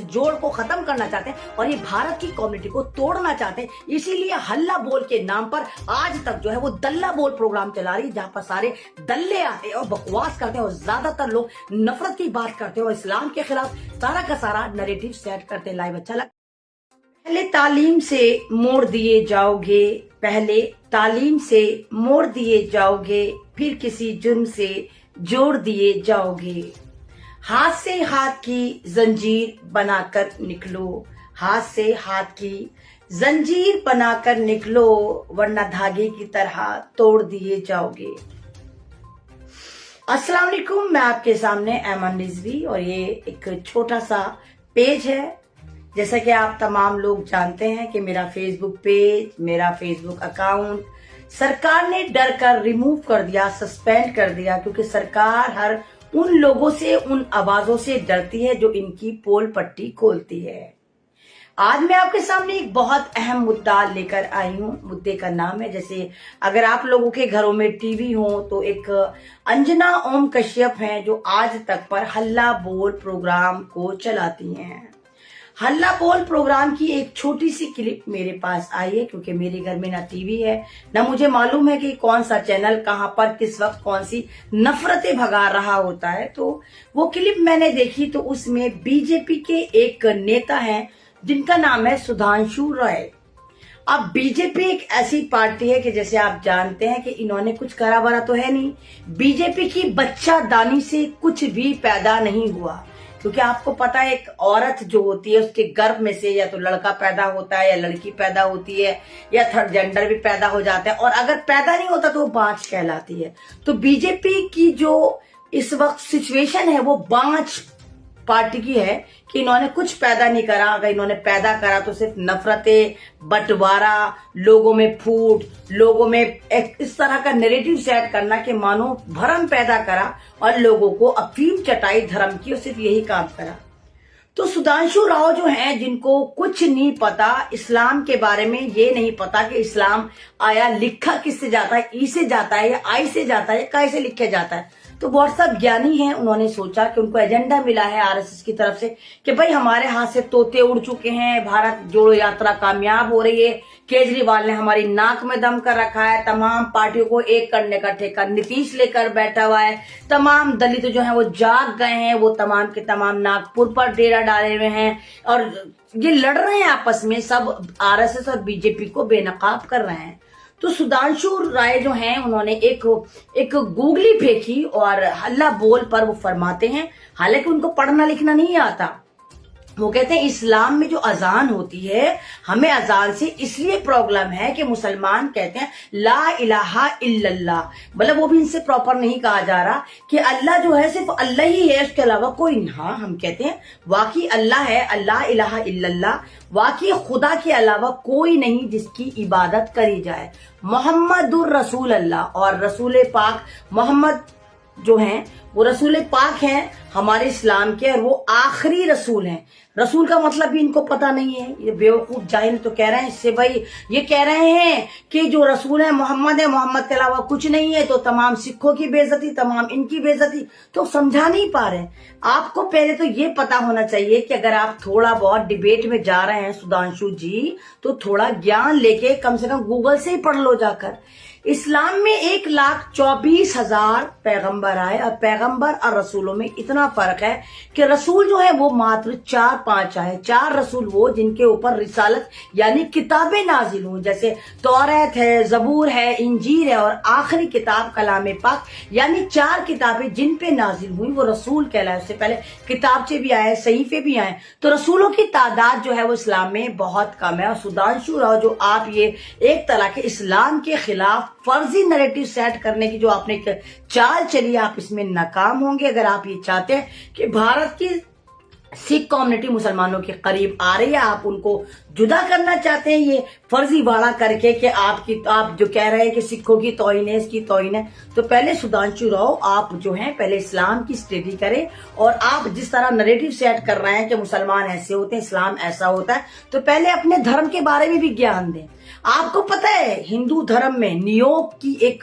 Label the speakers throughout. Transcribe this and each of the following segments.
Speaker 1: जोड़ को खत्म करना चाहते हैं और ये भारत की कम्युनिटी को तोड़ना चाहते हैं। इसीलिए हल्ला बोल के नाम पर आज तक जो है वो दल्ला बोल प्रोग्राम चला रही है, जहां पर सारे दल्ले आते हैं और बकवास करते हैं और ज्यादातर लोग नफरत की बात करते हैं और इस्लाम के खिलाफ सारा का सारा नैरेटिव सेट करते हैं। लाइव अच्छा लगा। पहले तालीम से मोड़ दिए जाओगे, पहले तालीम से मोड़ दिए जाओगे, फिर किसी जुर्म से जोड़ दिए जाओगे। हाथ से हाथ की जंजीर बनाकर निकलो, हाथ से हाथ की जंजीर बनाकर निकलो, वरना धागे की तरह तोड़ दिए जाओगे। अस्सलाम वालेकुम, मैं आपके सामने ऐमन रिजवी और ये एक छोटा सा पेज है। जैसा कि आप तमाम लोग जानते हैं कि मेरा फेसबुक पेज, मेरा फेसबुक अकाउंट सरकार ने डर कर रिमूव कर दिया, सस्पेंड कर दिया, क्योंकि सरकार हर उन लोगों से, उन आवाजों से डरती है जो इनकी पोल पट्टी खोलती है। आज मैं आपके सामने एक बहुत अहम मुद्दा लेकर आई हूँ। मुद्दे का नाम है, जैसे अगर आप लोगों के घरों में टीवी हो तो एक अंजना ओम कश्यप हैं जो आज तक पर हल्ला बोल प्रोग्राम को चलाती हैं। हल्ला बोल प्रोग्राम की एक छोटी सी क्लिप मेरे पास आई है, क्योंकि मेरे घर में ना टीवी है, ना मुझे मालूम है कि कौन सा चैनल कहां पर किस वक्त कौन सी नफरतें भगा रहा होता है। तो वो क्लिप मैंने देखी तो उसमें बीजेपी के एक नेता हैं जिनका नाम है सुधांशु राय। अब बीजेपी एक ऐसी पार्टी है कि जैसे आप जानते हैं कि इन्होंने कुछ करा भरा तो है नहीं। बीजेपी की बच्चा दानी से कुछ भी पैदा नहीं हुआ, क्योंकि आपको पता है एक औरत जो होती है उसके गर्भ में से या तो लड़का पैदा होता है या लड़की पैदा होती है या थर्ड जेंडर भी पैदा हो जाता है, और अगर पैदा नहीं होता तो वो बांझ कहलाती है। तो बीजेपी की जो इस वक्त सिचुएशन है वो बांझ पार्टी की है कि इन्होंने कुछ पैदा नहीं करा। अगर इन्होंने पैदा करा तो सिर्फ नफरतें, बंटवारा, लोगों में फूट, लोगों में एक इस तरह का नैरेटिव सेट करना कि मानो भरम पैदा करा और लोगों को अफीम चटाई धर्म की, और सिर्फ यही काम करा। तो सुधांशु राव जो हैं, जिनको कुछ नहीं पता इस्लाम के बारे में, ये नहीं पता कि इस्लाम आया लिखा किससे जाता है, ई से जाता है या आई से जाता है या काय से लिखा जाता है। तो बहुत सब ज्ञानी हैं, उन्होंने सोचा कि उनको एजेंडा मिला है आरएसएस की तरफ से कि भाई हमारे हाथ से तोते उड़ चुके हैं, भारत जोड़ो यात्रा कामयाब हो रही है, केजरीवाल ने हमारी नाक में दम कर रखा है, तमाम पार्टियों को एक करने का ठेका नीतीश लेकर बैठा हुआ है, तमाम दलित जो हैं वो जाग गए हैं, वो तमाम के तमाम नागपुर पर डेरा डाले हुए हैं और ये लड़ रहे हैं आपस में, सब आरएसएस और बीजेपी को बेनकाब कर रहे हैं। तो सुधांशु राय जो हैं उन्होंने एक गूगली फेंकी और हल्ला बोल पर वो फरमाते हैं, हालांकि उनको पढ़ना लिखना नहीं आता, वो कहते हैं इस्लाम में जो अजान होती है, हमें अजान से इसलिए प्रॉब्लम है कि मुसलमान कहते हैं ला इलाहा इल्लल्लाह, मतलब वो भी इनसे प्रॉपर नहीं कहा जा रहा कि अल्लाह जो है सिर्फ अल्लाह ही है, उसके अलावा कोई नहीं। हाँ, हम कहते हैं वाकई अल्लाह है, अल्लाह इलाहा इल्लल्लाह, वाकई खुदा के अलावा कोई नहीं जिसकी इबादत करी जाए। मोहम्मदुर रसूल अल्लाह, और रसूल पाक मोहम्मद जो हैं वो रसूल पाक हैं हमारे इस्लाम के, और वो आखिरी रसूल हैं। रसूल का मतलब भी इनको पता नहीं है, ये बेवकूफ जाहिल तो कह रहे हैं इससे भाई, ये कह रहे हैं कि जो रसूल है, मोहम्मद के अलावा कुछ नहीं है, तो तमाम सिखों की बेइज्जती, तमाम इनकी बेइज्जती, तो समझा नहीं पा रहे। आपको पहले तो ये पता होना चाहिए कि अगर आप थोड़ा बहुत डिबेट में जा रहे हैं सुधांशु जी, तो थोड़ा ज्ञान लेके कम से कम गूगल से ही पढ़ लो जाकर। इस्लाम में 1,24,000 पैगंबर आए और पैगंबर और रसूलों में इतना फर्क है कि रसूल जो है वो मात्र 4-5 आए। 4 रसूल वो जिनके ऊपर रिसालत यानी किताबें नाजिल हुई, जैसे तौरात है, जबूर है, इंजील है, और आखिरी किताब कलाम पाक, यानी 4 किताबें जिन पे नाजिल हुई वो रसूल कहलाए। उससे पहले किताबचे भी आए, सहीफे भी आए। तो रसूलों की तादाद जो है वो इस्लाम में बहुत कम है। और सुधांशु राव जो आप ये एक तरह के इस्लाम के खिलाफ फर्जी नैरेटिव सेट करने की जो आपने एक चाल चली, आप इसमें नाकाम होंगे। अगर आप ये चाहते हैं कि भारत की सिख कम्युनिटी मुसलमानों के करीब आ रही है, आप उनको जुदा करना चाहते हैं ये फर्जी वाड़ा करके कि आप जो कह रहे हैं कि सिखों की तौहीन है, इसकी तौहीन है, तो पहले सुधांशु राव आप जो हैं पहले इस्लाम की स्टडी करें। और आप जिस तरह नैरेटिव सेट कर रहे हैं कि मुसलमान ऐसे होते हैं, इस्लाम ऐसा होता है, तो पहले अपने धर्म के बारे में भी ज्ञान दें। आपको पता है हिंदू धर्म में नियोग की एक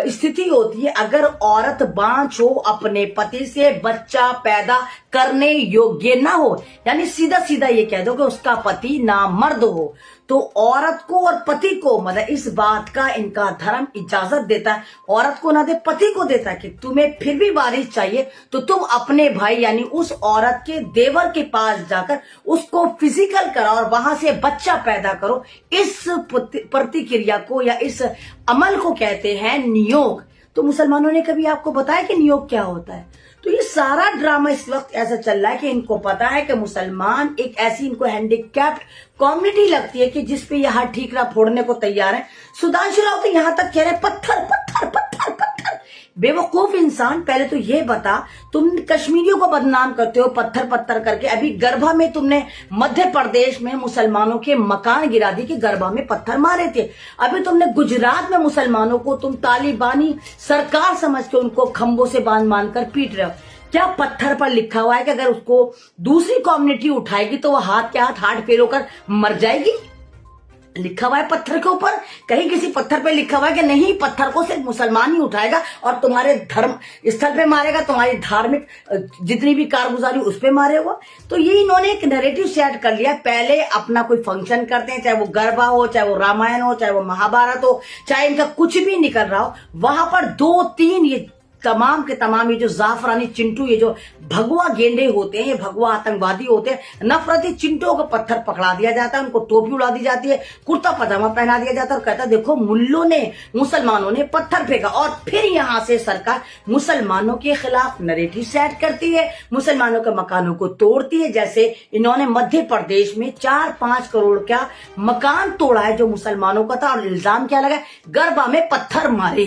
Speaker 1: स्थिति होती है, अगर औरत बांझ हो, अपने पति से बच्चा पैदा करने योग्य ना हो, यानी सीधा सीधा ये कह दो कि उसका पति नामर्द हो, तो औरत को और पति को मतलब इस बात का इनका धर्म इजाजत देता है, औरत को ना दे पति को देता है कि तुम्हें फिर भी वारिस चाहिए तो तुम अपने भाई यानी उस औरत के देवर के पास जाकर उसको फिजिकल कराओ और वहां से बच्चा पैदा करो। इस प्रतिक्रिया को या इस अमल को कहते हैं नियोग। तो मुसलमानों ने कभी आपको बताया कि नियोग क्या होता है? तो ये सारा ड्रामा इस वक्त ऐसा चल रहा है कि इनको पता है कि मुसलमान एक ऐसी इनको हैंडीकैप्ड कम्युनिटी लगती है कि जिसपे ये हाथ ठीकरा फोड़ने को तैयार है। सुधांशु राव तो यहां तक कह रहे पत्थर पत्थर पत्थर पत्थर। बेवकूफ इंसान, पहले तो ये बता, तुम कश्मीरियों को बदनाम करते हो पत्थर पत्थर करके। अभी गरबा में तुमने मध्य प्रदेश में मुसलमानों के मकान गिरा दिए कि गरबा में पत्थर मारे थे। अभी तुमने गुजरात में मुसलमानों को तुम तालिबानी सरकार समझ के उनको खंभों से बांध कर पीट रहे हो। क्या पत्थर पर लिखा हुआ है कि अगर उसको दूसरी कम्युनिटी उठाएगी तो वह हाथ के हाथ फेल होकर मर जाएगी? लिखा हुआ है पत्थर के ऊपर? कहीं किसी पत्थर पे लिखा हुआ है कि नहीं, पत्थर को सिर्फ मुसलमान ही उठाएगा और तुम्हारे धर्म स्थल पे मारेगा, तुम्हारी धार्मिक जितनी भी कारगुजारी उस पे मारेगा? तो ये इन्होंने एक नैरेटिव सेट कर लिया। पहले अपना कोई फंक्शन करते हैं, चाहे वो गरबा हो, चाहे वो रामायण हो, चाहे वो महाभारत हो, चाहे इनका कुछ भी निकल रहा हो, वहां पर 2-3 ये तमाम के तमाम ये जो जाफरानी चिंटू, ये जो भगवा गेंडे होते हैं, ये भगवा आतंकवादी होते हैं, नफरती चिंटू को पत्थर पकड़ा दिया जाता है, उनको टोपी उड़ा दी जाती है, कुर्ता पजामा पहना दिया जाता है और कहता है देखो मुल्लों ने, मुसलमानों ने पत्थर फेंका। और फिर यहां से सरकार मुसलमानों के खिलाफ नैरेटिव सेट करती है, मुसलमानों के मकानों को तोड़ती है। जैसे इन्होंने मध्य प्रदेश में 4-5 करोड़ का मकान तोड़ा है जो मुसलमानों का था और इल्जाम क्या लगा, गरबा में पत्थर मारे।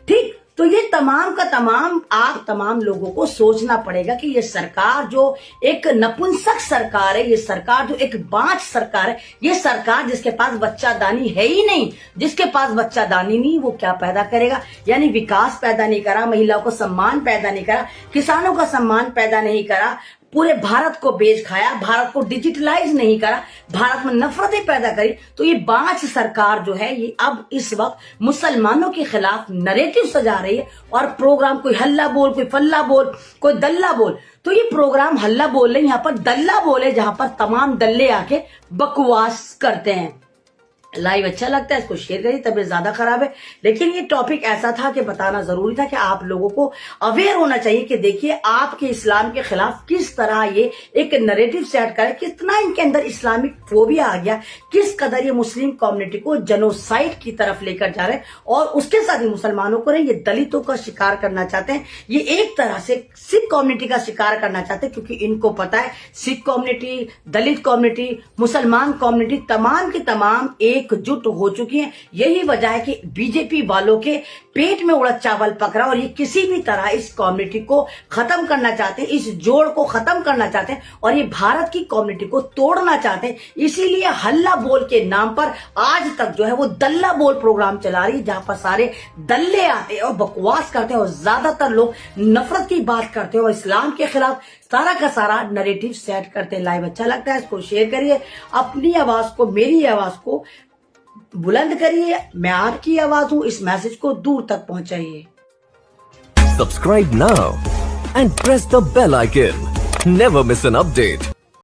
Speaker 1: ठीक, तो ये तमाम का तमाम आप तमाम लोगों को सोचना पड़ेगा कि ये सरकार जो एक नपुंसक सरकार है, ये सरकार जो एक बांझ सरकार है, ये सरकार जिसके पास बच्चादानी है ही नहीं, जिसके पास बच्चादानी नहीं, वो क्या पैदा करेगा? यानी विकास पैदा नहीं करा, महिलाओं को सम्मान पैदा नहीं करा, किसानों का सम्मान पैदा नहीं करा, पूरे भारत को बेच खाया, भारत को डिजिटलाइज नहीं करा, भारत में नफरतें पैदा करी। तो ये बांझ सरकार जो है ये अब इस वक्त मुसलमानों के खिलाफ नैरेटिव सजा रही है और प्रोग्राम कोई हल्ला बोल, कोई फल्ला बोल, कोई दल्ला बोल। तो ये प्रोग्राम हल्ला बोल रहे, यहाँ पर दल्ला बोले, जहां पर तमाम दल्ले आके बकवास करते हैं। लाइव अच्छा लगता है, इसको शेयर करिए। तबीयत ज्यादा खराब है, लेकिन ये टॉपिक ऐसा था कि बताना जरूरी था कि आप लोगों को अवेयर होना चाहिए कि देखिए आपके इस्लाम के खिलाफ किस तरह ये एक नैरेटिव सेट करे, कितना इनके अंदर इस्लामिक फोबिया आ गया, किस कदर ये मुस्लिम कम्युनिटी को जेनोसाइड की तरफ लेकर जा रहे हैं और उसके साथ ही मुसलमानों को नहीं, ये दलितों का शिकार करना चाहते हैं, ये एक तरह से सिख कम्युनिटी का शिकार करना चाहते हैं, क्योंकि इनको पता है सिख कम्युनिटी, दलित कम्युनिटी, मुसलमान कम्युनिटी तमाम की तमाम एकजुट हो चुकी हैं। यही वजह है कि बीजेपी वालों के पेट में उड़द चावल पक रहा और ये किसी भी तरह इस कम्युनिटी को खत्म करना चाहते हैं, इस जोड़ को खत्म करना चाहते हैं और ये भारत की कम्युनिटी को तोड़ना चाहते हैं। इसीलिए हल्ला बोल के नाम पर आज तक जो है वो दल्ला बोल प्रोग्राम चला रही है, जहां पर सारे दल्ले आते हैं और बकवास करते हैं और ज्यादातर लोग नफरत की बात करते हैं और इस्लाम के खिलाफ सारा का सारा नैरेटिव सेट करते हैं। लाइव अच्छा लगता है, इसको शेयर करिए, अपनी आवाज को, मेरी आवाज को बुलंद करिए। मैं आपकी आवाज हूं, इस मैसेज को दूर तक पहुंचाइए।
Speaker 2: Subscribe now and press the bell icon. Never miss an update.